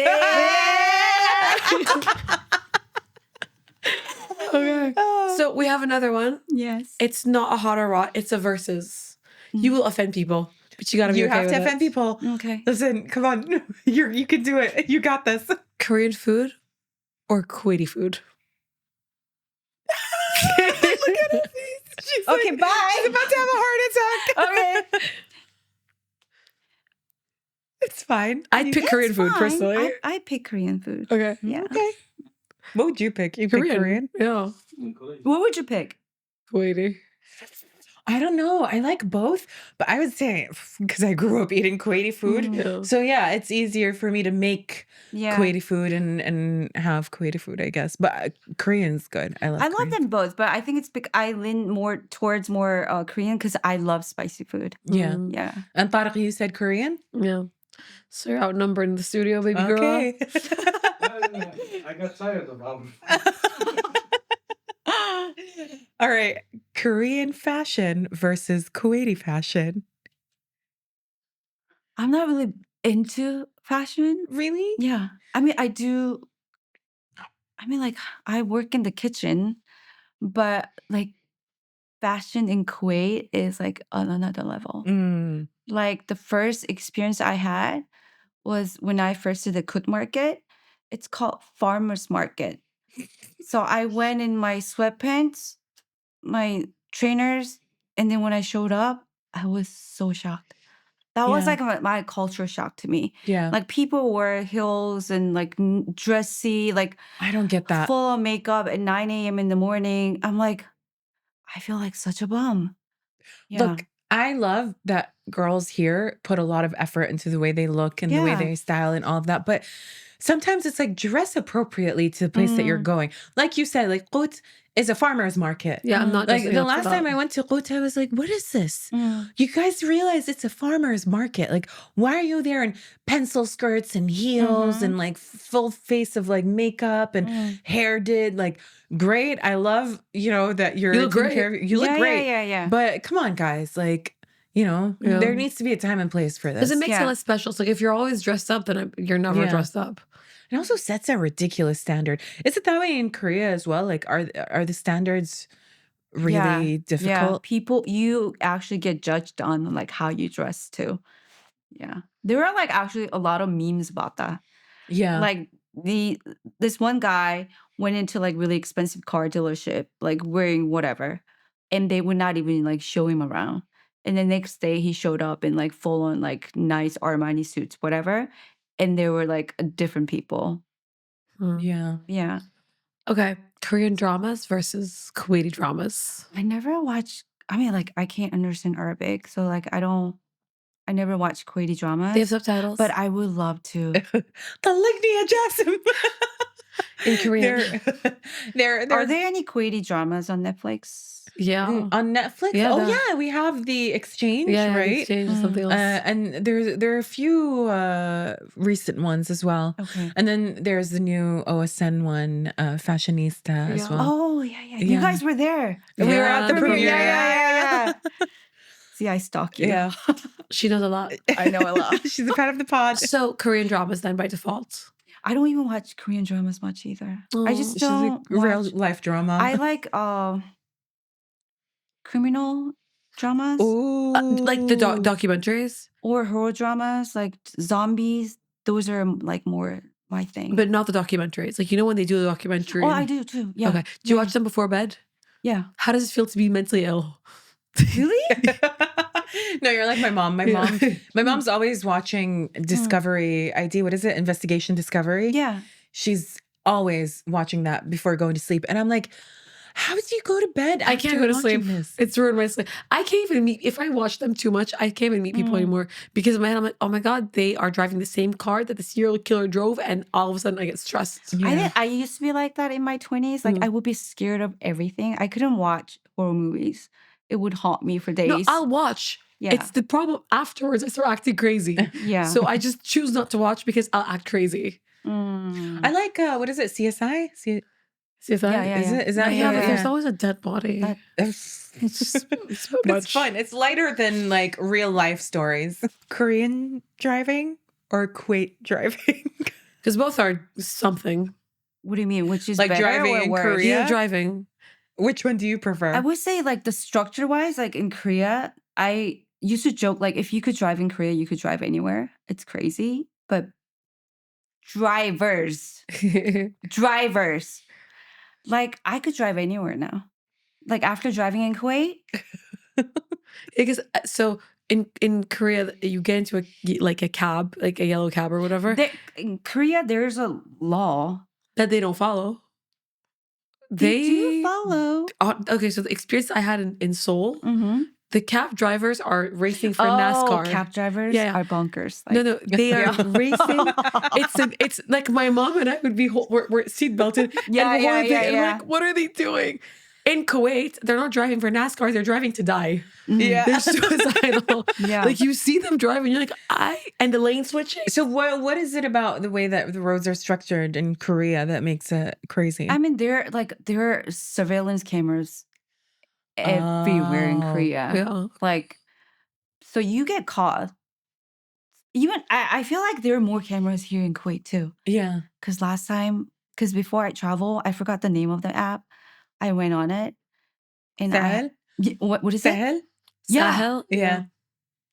Okay. So we have another one. Yes. It's not a hot or hot. It's a versus. You will offend people. But you gotta be okay with it. You have to offend people. Okay. Listen, come on. You can do it. You got this. Korean food or Kuwaiti food? Look at her face. She's okay, like, bye. She's about to have a heart attack. Okay. It's fine. I'd pick Korean food, personally. I pick Korean food. Okay. Yeah. Okay. What would you pick? You pick Korean? Yeah. What would you pick? Kuwaiti. I don't know. I like both, but I would say because I grew up eating Kuwaiti food. Yeah. So yeah, it's easier for me to make Yeah. Kuwaiti food and have Kuwaiti food, I guess. But Korean's good. I love them both, but I think it's I lean more towards Korean because I love spicy food. Yeah. Yeah. And Tarek, you said Korean? Yeah. So you're outnumbered in the studio, baby girl. Okay. I got tired of them. All right. Korean fashion versus Kuwaiti fashion. I'm not really into fashion. Really? Yeah. I mean, I do. I mean, like, I work in the kitchen, but like, fashion in Kuwait is like on another level. Mm. Like, the first experience I had was when I first did the Kut market. It's called Farmer's Market. So I went in my sweatpants, my trainers, and then when I showed up, I was so shocked. That was Yeah. like my culture shock to me. Yeah. Like people wear heels and like dressy, like I don't get that. full of makeup at 9 a.m. in the morning. I'm like, I feel like such a bum. Yeah. Look, I love that girls here put a lot of effort into the way they look and the way Yeah. they style and all of that. But sometimes it's like dress appropriately to the place that you're going. Like you said, like Quds is a farmer's market. Yeah, I'm not Like dressing the up for last time that. I went to Kuwait, I was like, what is this? You guys realize it's a farmer's market. Like, why are you there in pencil skirts and heels and like full face of like makeup and hair did? Like, great. I love, that you're You look taking great. care of you look Yeah, great. yeah. But come on, guys. Like, there needs to be a time and place for this. Because it makes it less special. So like if you're always dressed up, then you're never dressed up. It also sets a ridiculous standard. Is it that way in Korea as well? Like, are the standards really difficult? People, you actually get judged on like how you dress too. Yeah. There are like actually a lot of memes about that. Yeah. Like this one guy went into like really expensive car dealership, like wearing whatever, and they would not even like show him around. And the next day he showed up in like full on like nice Armani suits, whatever. And they were like different people. Yeah. Yeah. Okay. Korean dramas versus Kuwaiti dramas. I never watched, I mean, like I can't understand Arabic. So like I never watched Kuwaiti dramas. They have subtitles. But I would love to. Talignia Jasmine. In Korean. Are there any Kuwaiti dramas on Netflix? Yeah. On Netflix? Yeah, yeah, we have The Exchange, yeah, right? The Exchange or something else. And there are a few recent ones as well. Okay. And then there's the new OSN one, Fashionista as well. Oh, yeah. You guys were there. We were at the premiere. Yeah. See, I stalk you. Yeah. She knows a lot. I know a lot. She's a fan of the pod. So Korean dramas then by default. I don't even watch Korean dramas much either. I just She's don't a real life drama. I like criminal dramas. Ooh. Like the documentaries. Or horror dramas, like zombies. Those are like more my thing. But not the documentaries. Like, when they do a documentary. Oh, I do too. Yeah. Okay. Do you watch them before bed? Yeah. How does it feel to be mentally ill? Really? No, you're like my mom. My mom's always watching Discovery ID. What is it? Investigation Discovery. Yeah. She's always watching that before going to sleep. And I'm like, how do you go to bed? I can't go to sleep. This? It's ruined my sleep. I can't even meet, if I watch them too much, I can't even meet people anymore. Because in my head, I'm like, oh my God, they are driving the same car that the serial killer drove. And all of a sudden I get stressed. Yeah. I used to be like that in my 20s. Like I would be scared of everything. I couldn't watch horror movies. It would haunt me for days. No, I'll watch. Yeah. It's the problem afterwards. I start acting crazy. Yeah. So I just choose not to watch because I'll act crazy. I like, what is it? CSI? See if that? Yeah. Is that Yeah, but there's always a dead body. It's so But it's fun. It's lighter than like real life stories. Korean driving or Kuwait driving? Because both are something. What do you mean? Which is Like better driving or in worse? Korea? Yeah, driving. Which one do you prefer? I would say like the structure wise, like in Korea, I used to joke like if you could drive in Korea, you could drive anywhere. It's crazy. But drivers, like I could drive anywhere now. Like after driving in Kuwait. Because so in Korea, you get into a cab, like a yellow cab or whatever, In Korea, there's a law. that they don't follow. They do follow. Okay, so the experience I had in Seoul, Mm-hmm. the cab drivers are racing for Oh, NASCAR. cab drivers are bonkers. Like, No, they are racing. It's like my mom and I would be we're seat belted. Yeah, and yeah, we're yeah. like, what are they doing? In Kuwait, they're not driving for NASCAR. They're driving to die. Yeah. They're suicidal. Yeah. Like you see them driving, you're like, and the lane switching. So what is it about the way that the roads are structured in Korea that makes it crazy? I mean, there are surveillance cameras everywhere in Korea. Yeah. Like, so you get caught. Even I feel like there are more cameras here in Kuwait too. Yeah. Because before I travel, I forgot the name of the app. I went on it, and Sahel? what is it? Sahel? Yeah. Sahel? Yeah.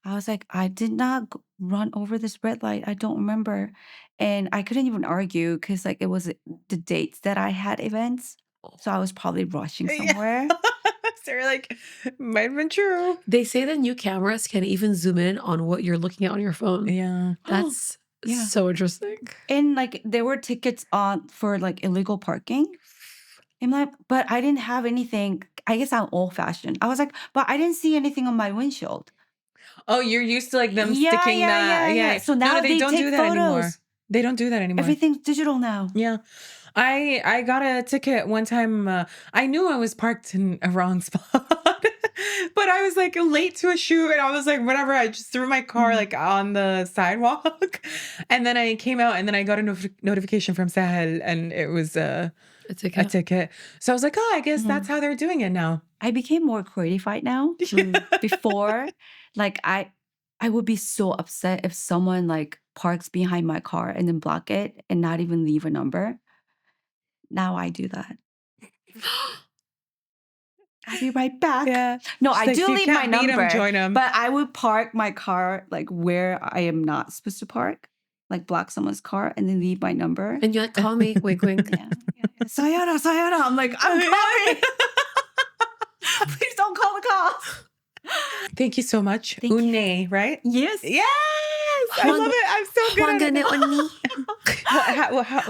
I was like, I did not run over this red light. I don't remember, and I couldn't even argue because like it was the dates that I had events, so I was probably rushing somewhere. So you're like, might have been true. They say the new cameras can even zoom in on what you're looking at on your phone. Yeah. That's Yeah. so interesting. And like there were tickets on for like illegal parking. I'm like, but I didn't have anything. I guess I'm old fashioned. I was like, but I didn't see anything on my windshield. Oh, you're used to like them Yeah, sticking that. yeah. So now no, they they don't take do that anymore. photos. They don't do that anymore. Everything's digital now. Yeah. I got a ticket one time. I knew I was parked in a wrong spot, but I was like late to a shoot, and I was like, whatever. I just threw my car like on the sidewalk, and then I came out, and then I got a notification from SEOUL, and it was a ticket. So I was like, oh, I guess that's how they're doing it now. I became more Kuwaitified now. Before, like I would be so upset if someone like parks behind my car and then block it and not even leave a number. Now I do that. I'll be right back. Yeah. No, She's I like, do "If you leave can't my beat 'em, number, join 'em." but I would park my car like where I am not supposed to park, like block someone's car and then leave my number. And you're like, call me, wink, wink. Yeah. Sayonara, sayonara. I'm like, I'm coming. Please don't call the cops. Thank you so much. Thank you. Eunae, right? Yes. Yes. I love it. I'm so good at it.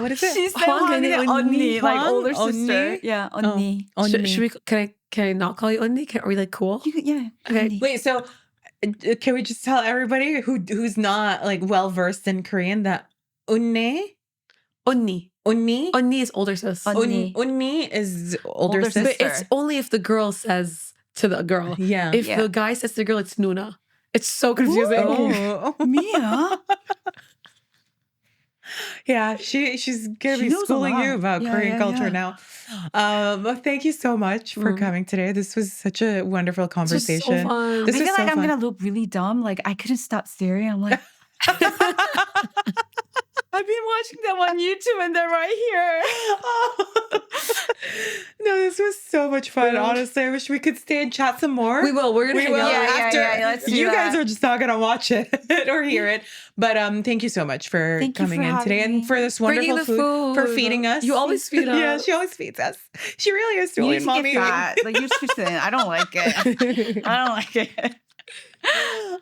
What is it? She said Hwangane 언니, like Hwang? older sister. 언니? Yeah, 언니. Should we? Can I not call you Onni? Are we like cool? Yeah. Okay. 언니. Wait, so can we just tell everybody who's not like well versed in Korean that Eunae? Onni. Onni? Onni is older sis. Onni. Onni is older Older sister. But it's only if the girl says to the girl. Yeah. If the guy says to the girl, it's Nuna. It's so confusing. Oh. Mia. Yeah, she's gonna She be knows a schooling lot. you about Yeah, Korean yeah, culture yeah. now. Thank you so much for coming today. This was such a wonderful This was so conversation. fun. This I was feel so like I'm fun. gonna look really dumb. Like I couldn't stop staring. I'm like, I've been watching them on YouTube and they're right here. No, this was so much fun. Honestly, I wish we could stay and chat some more. We will. We're gonna We hang will out. after. Let's do You guys that. are just not gonna watch it or hear it. But thank you so much for Thank you coming for in today having and me. for this Bringing wonderful the food, for food. feeding us. You always feed Yeah, us. she always feeds us. She really is You Seoulian need to Mommy. get fat. Like you're too thin. I don't like it. I don't like it.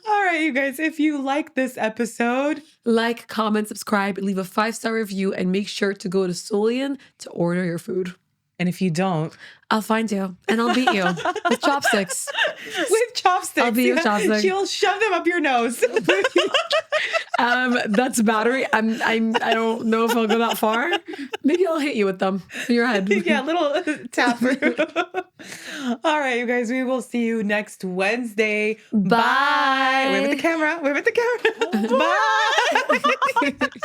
All right, you guys, if you like this episode, Like, comment, subscribe, leave a 5-star review, and make sure to go to Seoulian to order your food. and if you don't, I'll find you and I'll beat you with chopsticks. with chopsticks, I'll be with chopsticks. she'll shove them up your nose. That's battery. I don't know if I'll go that far. Maybe I'll hit you with them in your head. Yeah, little tap. All right, you guys, we will see you next Wednesday. Bye. Wave at the camera. Wave at the camera. Bye.